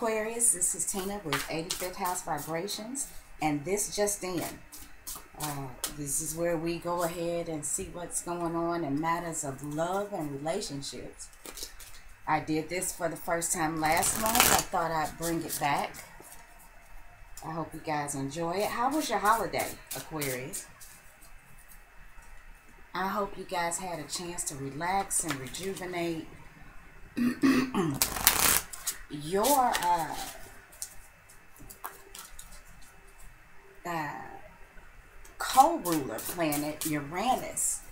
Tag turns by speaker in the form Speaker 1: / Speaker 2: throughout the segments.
Speaker 1: Aquarius, this is Tina with 85th House Vibrations, and this just in. This is where we go ahead and see what's going on in matters of love and relationships. I did this for the first time last month. I thought I'd bring it back. I hope you guys enjoy it. How was your holiday, Aquarius? I hope you guys had a chance to relax and rejuvenate. Your co-ruler planet, Uranus,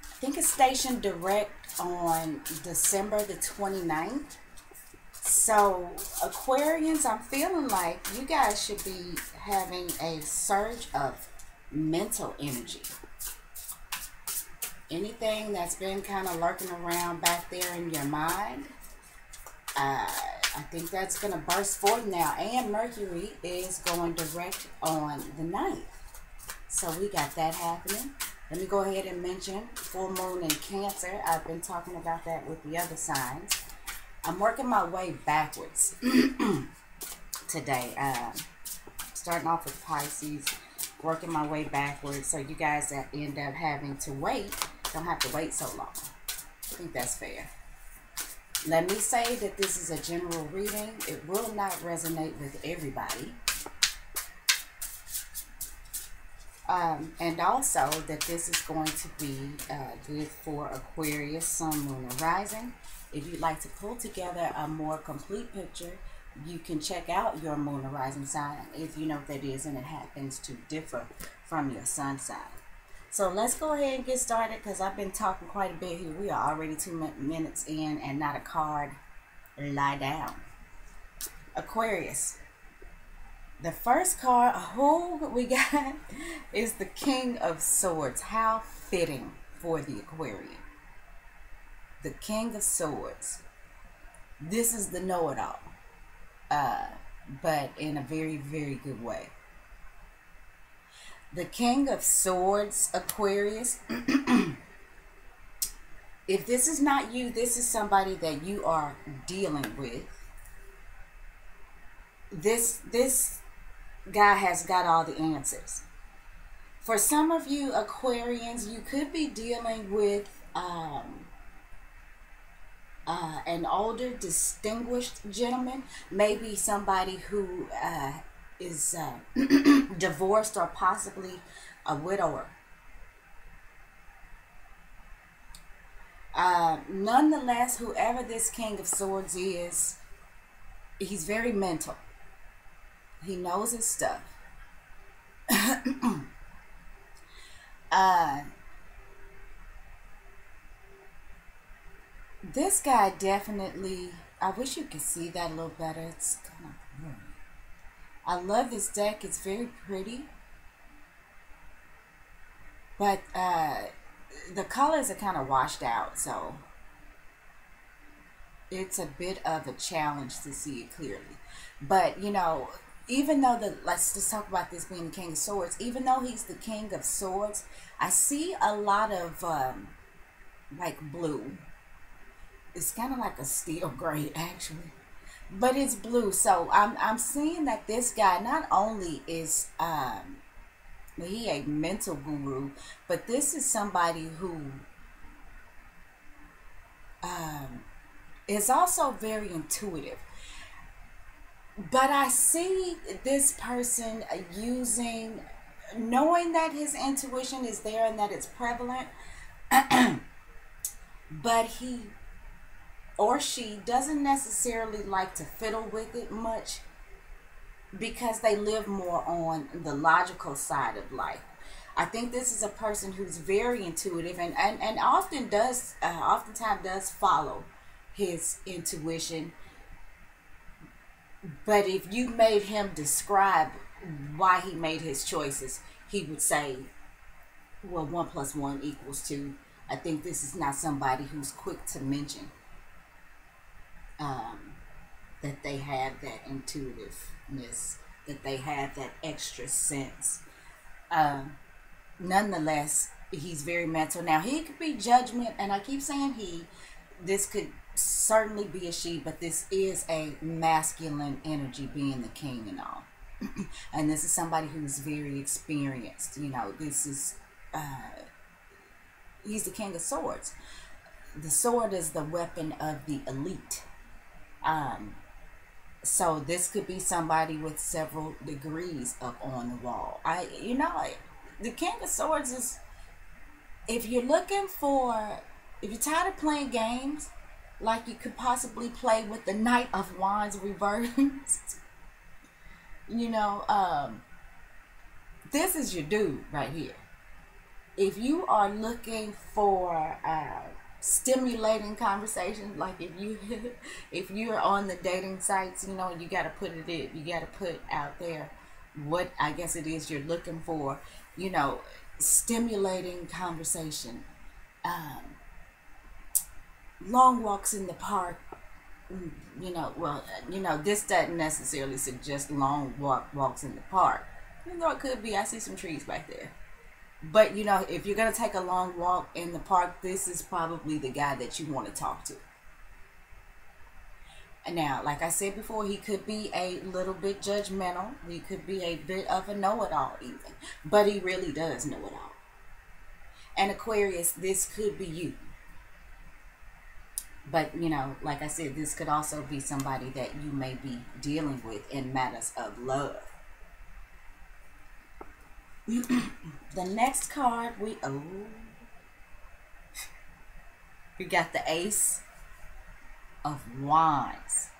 Speaker 1: I think it's stationed direct on December the 29th. So, Aquarians, I'm feeling like you guys should be having a surge of mental energy. Anything that's been kind of lurking around back there in your mind, I think that's going to burst forth now. And Mercury is going direct on the 9th. So we got that happening. Let me go ahead and mention full moon in Cancer. I've been talking about that with the other signs. I'm working my way backwards today. Starting off with Pisces, working my way backwards. So you guys that end up having to wait don't have to wait so long. I think that's fair. Let me say that this is a general reading. It will not resonate with everybody. And also that this is going to be good for Aquarius, Sun, Moon, and Rising. If you'd like to pull together a more complete picture, you can check out your Moon or Rising sign if you know what that is and it happens to differ from your Sun sign. So let's go ahead and get started because I've been talking quite a bit here. We are already 2 minutes in and not a card. Lie down. Aquarius. The first card who we got is the King of Swords. How fitting for the Aquarian. The King of Swords. This is the know-it-all. But in a very, very good way. The King of Swords, Aquarius. If this is not you, this is somebody that you are dealing with. This guy has got all the answers. For some of you Aquarians, you could be dealing with an older, distinguished gentleman. Maybe somebody who is divorced or possibly a widower. Nonetheless, whoever this King of Swords is, he's very mental. He knows his stuff. This guy definitely, I wish you could see that a little better. It's kind of blurry. I love this deck. It's very pretty. But the colors are kind of washed out, so it's a bit of a challenge to see it clearly. But, you know, even though let's just talk about this being the King of Swords. Even though he's the King of Swords, I see a lot of like blue. It's kind of like a steel gray, actually. But it's blue, so I'm seeing that this guy not only is he a mental guru, but this is somebody who is also very intuitive. But I see this person knowing that his intuition is there and that it's prevalent, but he or she doesn't necessarily like to fiddle with it much because they live more on the logical side of life. I think this is a person who's very intuitive and oftentimes does follow his intuition. But if you made him describe why he made his choices, he would say, well, 1 + 1 = 2. I think this is not somebody who's quick to mention that they have that intuitiveness, that they have that extra sense. Nonetheless, he's very mental. Now, he could be judgment, and I keep saying he, this could certainly be a she, but this is a masculine energy, being the king and all. And this is somebody who's very experienced. You know, this is, he's the king of swords. The sword is the weapon of the elite. So this could be somebody with several degrees up on the wall. The king of swords is, if you're looking for, if you're tired of playing games like you could possibly play with the Knight of Wands reversed, this is your dude right here. If you are looking for stimulating conversation, like if you're on the dating sites, you got to put it in, you got to put out there what I guess it is you're looking for, stimulating conversation, long walks in the park. This doesn't necessarily suggest long walks in the park, even though it could be. I see some trees back there. But if you're going to take a long walk in the park, this is probably the guy that you want to talk to. And now, like I said before, he could be a little bit judgmental. He could be a bit of a know-it-all even. But he really does know it all. And Aquarius, this could be you. But, like I said, this could also be somebody that you may be dealing with in matters of love. The next card we got the Ace of Wands.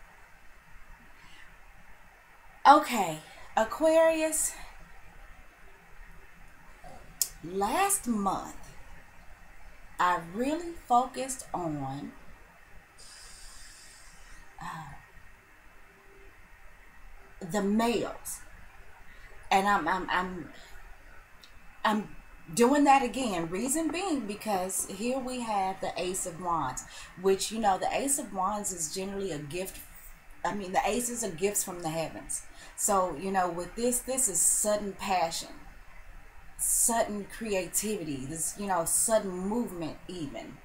Speaker 1: Okay, Aquarius, last month I really focused on the males, and I'm doing that again. Reason being because here we have the Ace of Wands, which the Ace of Wands is generally a gift. I mean, the aces are gifts from the heavens. So with this is sudden passion, sudden creativity, this sudden movement even.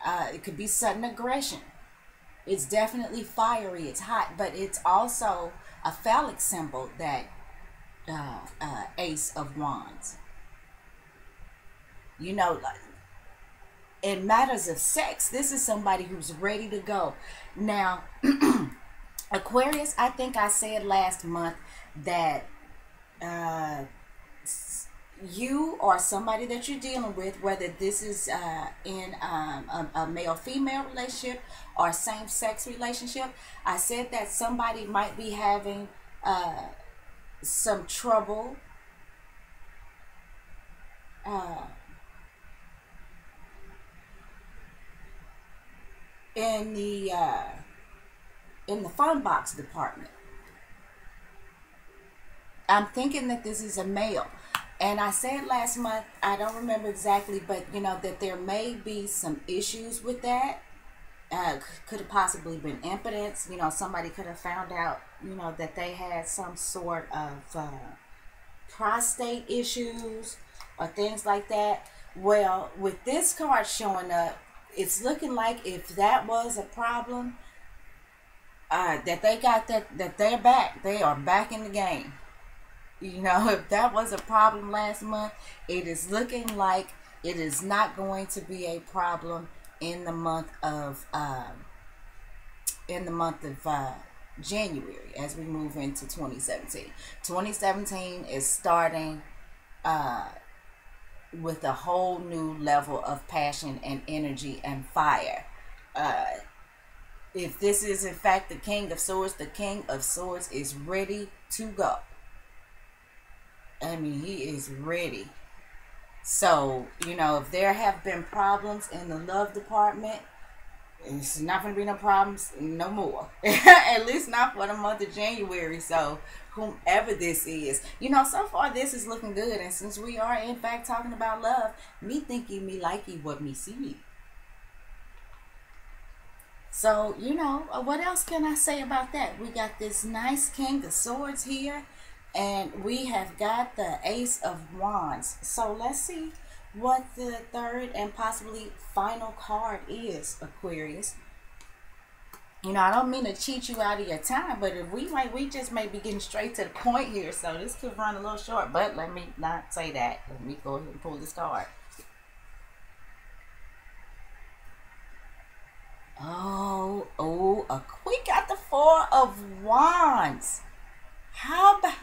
Speaker 1: It could be sudden aggression. It's definitely fiery, it's hot, but it's also a phallic symbol, that Ace of Wands. In matters of sex, this is somebody who's ready to go. Now, Aquarius, I think I said last month that you or somebody that you're dealing with, whether this is in a male-female relationship or same-sex relationship, I said that somebody might be having some trouble in the phone box department. I'm thinking that this is a male. And I said last month, I don't remember exactly, but that there may be some issues with that. Could have possibly been impotence. Somebody could have found out, that they had some sort of prostate issues or things like that. Well, with this card showing up, it's looking like if that was a problem, that they got that they're back. They are back in the game. If that was a problem last month, it is looking like it is not going to be a problem in the month of January, as we move into 2017. 2017 is starting with a whole new level of passion and energy and fire. If this is in fact the King of Swords, the King of Swords is ready to go. I mean, he is ready. So, if there have been problems in the love department, it's not going to be no problems no more. At least not for the month of January. So, whomever this is, so far this is looking good. And since we are, in fact, talking about love, me thinking, me likey, what me see. So, what else can I say about that? We got this nice King of Swords here. And we have got the Ace of Wands. So let's see what the third and possibly final card is, Aquarius. You know, I don't mean to cheat you out of your time, but if we just may be getting straight to the point here, so this could run a little short, but let me not say that. Let me go ahead and pull this card. We got the Four of Wands. How about,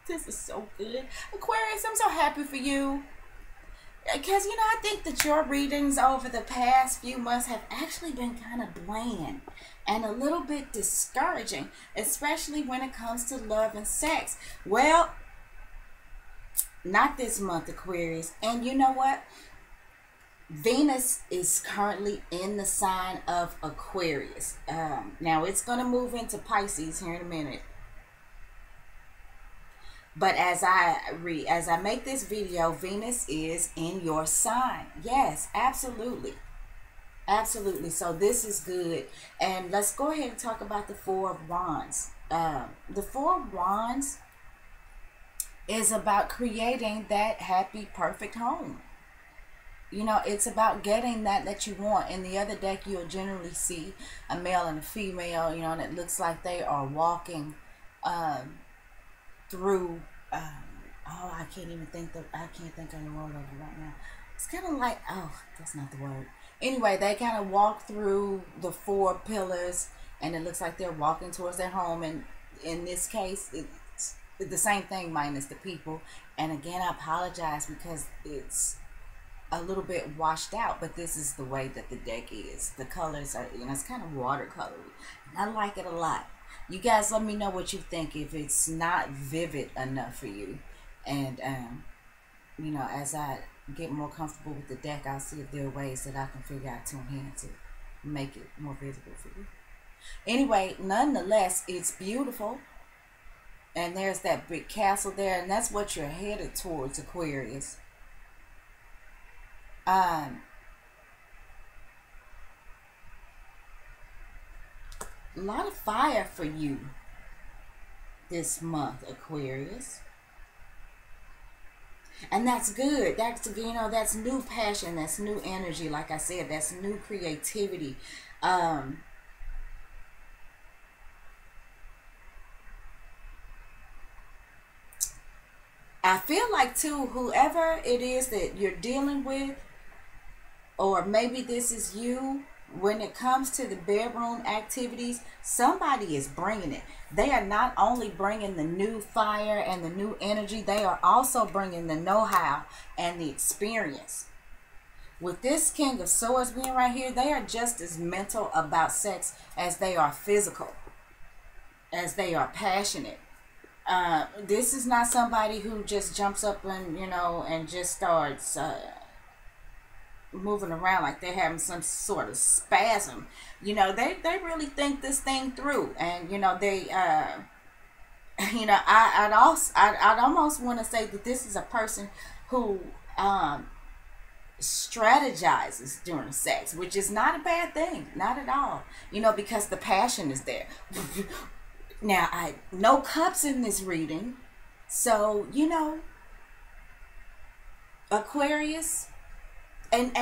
Speaker 1: this is so good. Aquarius, I'm so happy for you. Because, you know, I think that your readings over the past few months have actually been kind of bland and a little bit discouraging, especially when it comes to love and sex. Well, not this month, Aquarius. And you know what? Venus is currently in the sign of Aquarius. Now, it's going to move into Pisces here in a minute. But as I make this video, Venus is in your sign. Yes, absolutely. Absolutely. So this is good. And let's go ahead and talk about the Four of Wands. The Four of Wands is about creating that happy, perfect home. You know, it's about getting that you want. In the other deck, you'll generally see a male and a female, you know, and it looks like they are walking through I can't think of the word of it right now. It's kind of like, that's not the word. Anyway, they kind of walk through the four pillars, and it looks like they're walking towards their home. And in this case, it's the same thing minus the people. And again, I apologize because it's a little bit washed out, but this is the way that the deck is. The colors are, you know, it's kind of watercolory. I like it a lot. You guys let me know what you think if it's not vivid enough for you. And, you know, as I get more comfortable with the deck, I'll see if there are ways that I can figure out to enhance it, make it more visible for you. Anyway, nonetheless, it's beautiful. And there's that big castle there, and that's what you're headed towards, Aquarius. A lot of fire for you this month, Aquarius. And that's good. That's, you know, that's new passion, that's new energy. Like I said, that's new creativity. I feel like too, whoever it is that you're dealing with, or maybe this is you, when it comes to the bedroom activities, somebody is bringing it. They are not only bringing the new fire and the new energy, they are also bringing the know-how and the experience. With this King of Swords being right here, they are just as mental about sex as they are physical, as they are passionate. This is not somebody who just jumps up and, you know, and just starts moving around like they're having some sort of spasm. You know, they really think this thing through. And, you know, they, you know, I'd almost want to say that this is a person who strategizes during sex, which is not a bad thing. Not at all. You know, because the passion is there. Now, no cups in this reading. So, you know, Aquarius, and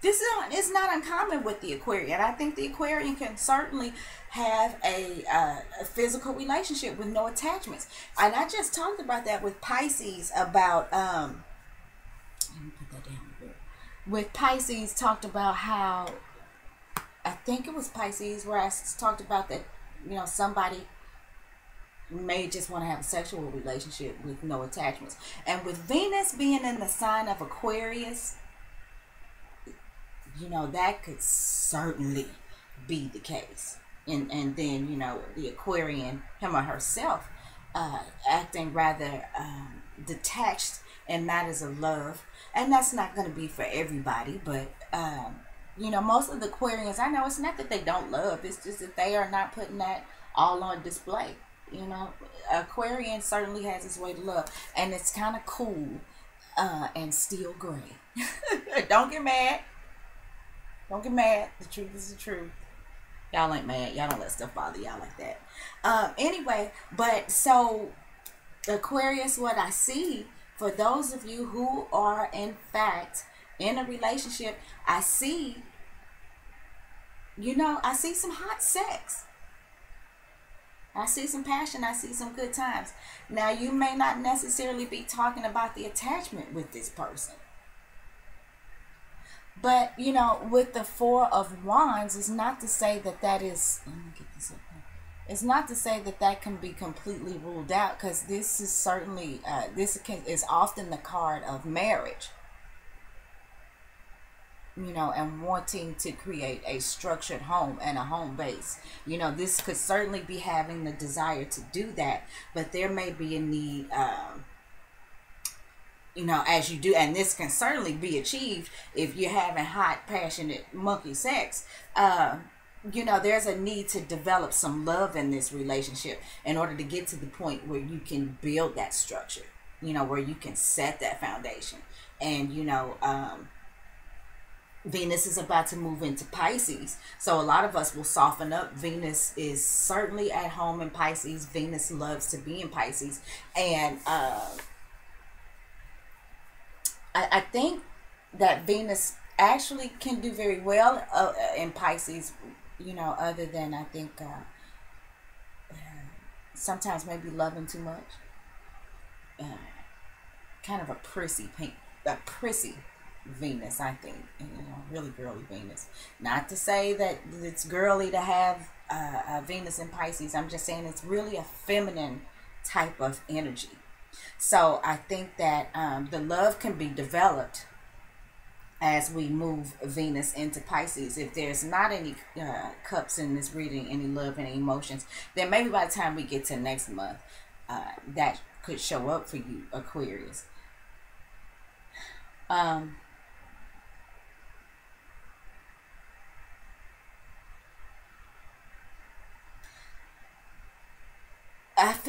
Speaker 1: this is not uncommon with the Aquarian. I think the Aquarian can certainly have a physical relationship with no attachments. And I just talked about that with Pisces about, let me put that down a bit. With Pisces, talked about how, I think it was Pisces where I talked about that, you know, somebody may just want to have a sexual relationship with no attachments. And with Venus being in the sign of Aquarius, you know, that could certainly be the case. And then, you know, the Aquarian, him or herself, acting rather detached in matters of love. And that's not going to be for everybody, but you know, most of the Aquarians, I know it's not that they don't love, it's just that they are not putting that all on display. You know, Aquarian certainly has his way to love, and it's kind of cool and still gray. Don't get mad. Don't get mad. The truth is the truth. Y'all ain't mad. Y'all don't let stuff bother y'all like that. Anyway, but so Aquarius, what I see for those of you who are in fact in a relationship, I see, I see some hot sex. I see some passion. I see some good times. Now, you may not necessarily be talking about the attachment with this person. But, with the Four of Wands, it's not to say that is, let me get this up here. It's not to say that can be completely ruled out, because this is certainly, is often the card of marriage. And wanting to create a structured home and a home base. This could certainly be having the desire to do that, but there may be a need, as you do, and this can certainly be achieved if you're having hot, passionate, monkey sex. There's a need to develop some love in this relationship in order to get to the point where you can build that structure, where you can set that foundation. And, Venus is about to move into Pisces, so a lot of us will soften up. Venus is certainly at home in Pisces. Venus loves to be in Pisces, and I think that Venus actually can do very well in Pisces, other than I think sometimes maybe loving too much, kind of a prissy Venus, I think, really girly Venus. Not to say that it's girly to have Venus in Pisces. I'm just saying it's really a feminine type of energy. So I think that the love can be developed as we move Venus into Pisces. If there's not any cups in this reading, any love, any emotions, then maybe by the time we get to next month, that could show up for you, Aquarius.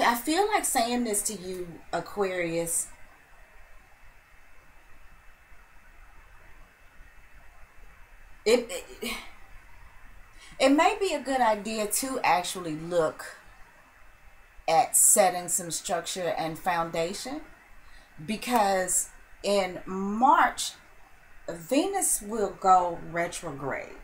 Speaker 1: I feel like saying this to you, Aquarius. It may be a good idea to actually look at setting some structure and foundation, because in March, Venus will go retrograde.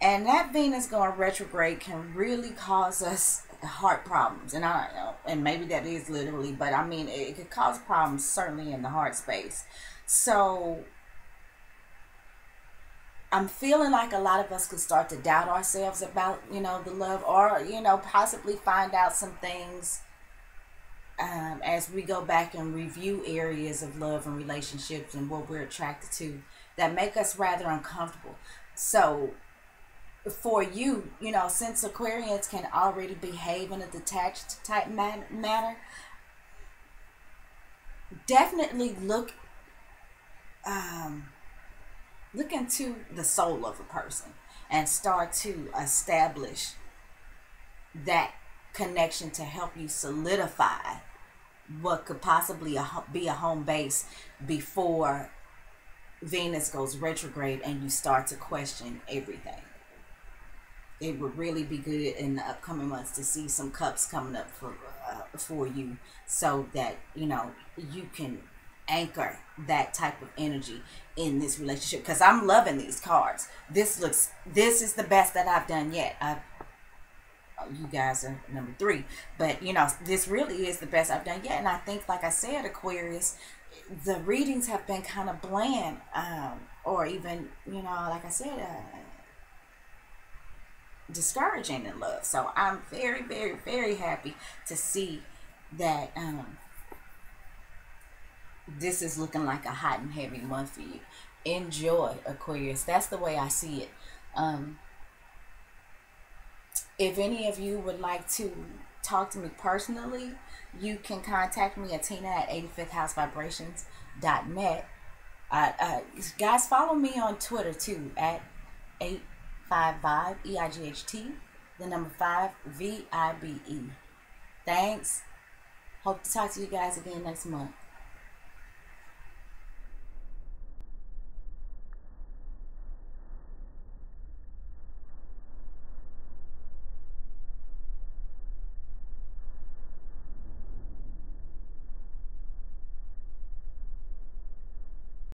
Speaker 1: And that Venus going retrograde can really cause us heart problems. And I don't know, and maybe that is literally, but I mean, it could cause problems certainly in the heart space. So I'm feeling like a lot of us could start to doubt ourselves about, the love, or, possibly find out some things as we go back and review areas of love and relationships and what we're attracted to that make us rather uncomfortable. So for you, since Aquarians can already behave in a detached type manner, definitely look into the soul of a person and start to establish that connection to help you solidify what could possibly be a home base before Venus goes retrograde and you start to question everything. It would really be good in the upcoming months to see some cups coming up for you, so that you can anchor that type of energy in this relationship. Because I'm loving these cards. This is the best that I've done yet. You guys are number 3, but this really is the best I've done yet. And I think, like I said, Aquarius, the readings have been kind of bland, or even like I said, discouraging in love. So I'm very, very, very happy to see that this is looking like a hot and heavy month for you. Enjoy, Aquarius. That's the way I see it. If any of you would like to talk to me personally, you can contact me at tina@85thhousevibrations.net. Guys, follow me on Twitter too at 855 EIGHT, the number 5 VIBE. Thanks. Hope to talk to you guys again next month.